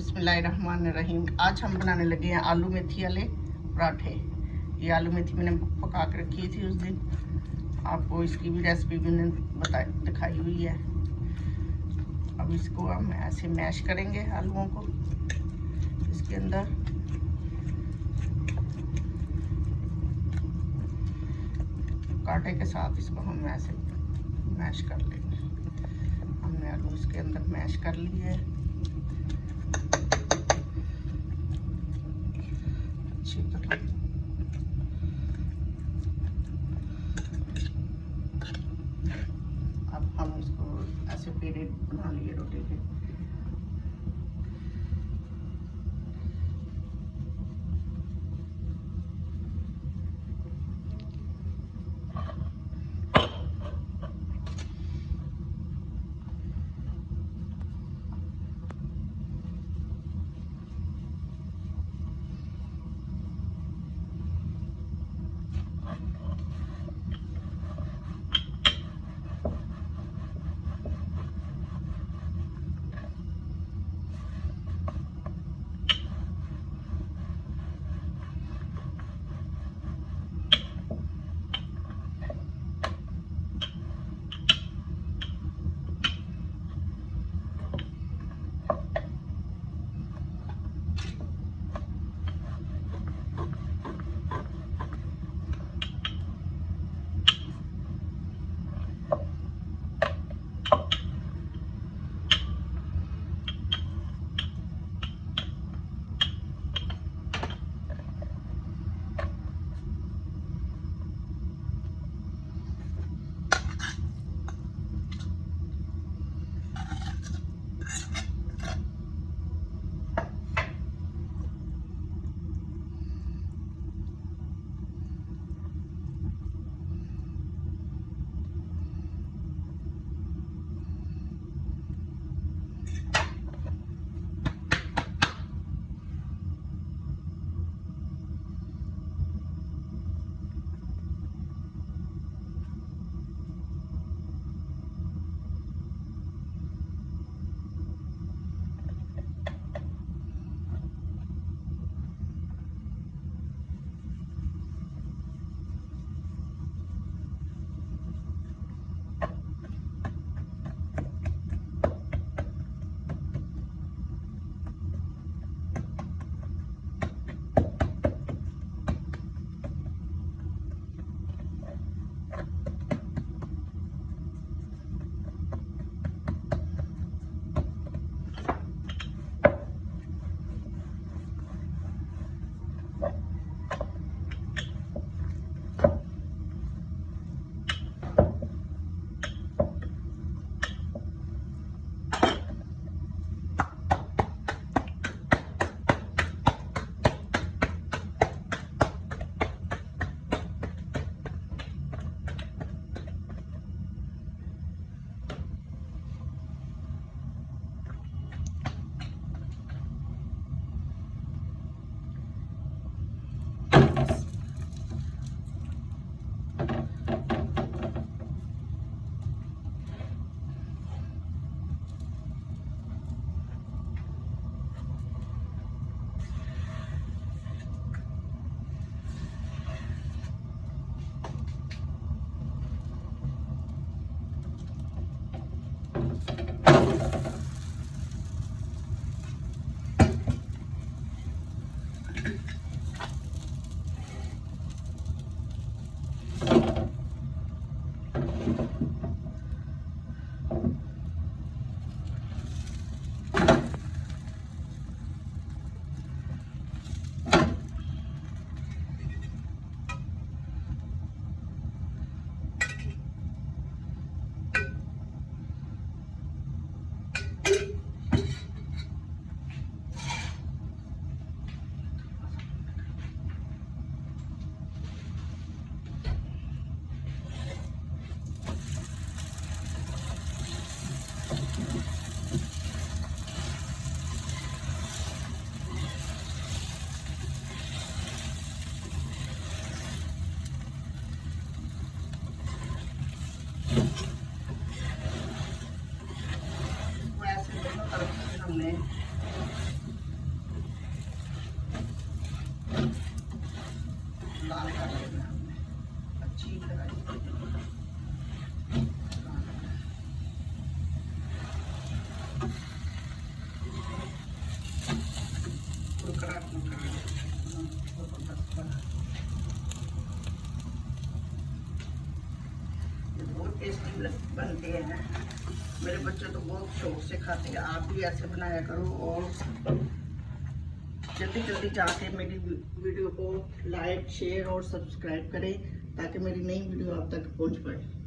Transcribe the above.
बिस्मिल्लाहिर्रहमानिर्रहीम। आज हम बनाने लगे हैं आलू मेथी वाले पराठे। ये आलू मेथी मैंने पका के रखी थी उस दिन, आपको इसकी भी रेसिपी मैंने दिखाई हुई है। अब इसको हम ऐसे मैश करेंगे आलूओं को इसके अंदर। कांटे के साथ इसको हम ऐसे मैश कर लेंगे। हमने आलू इसके अंदर मैश कर लिए है अच्छी तरह। अब हम इसको ऐसे पेड़े बना लिए रोटी के। टेस्टी बनते हैं। मेरे बच्चे तो बहुत शौक से खाते हैं। आप भी ऐसे बनाया करो और जल्दी जल्दी जाके मेरी वीडियो को लाइक शेयर और सब्सक्राइब करें ताकि मेरी नई वीडियो आप तक पहुंच पाए।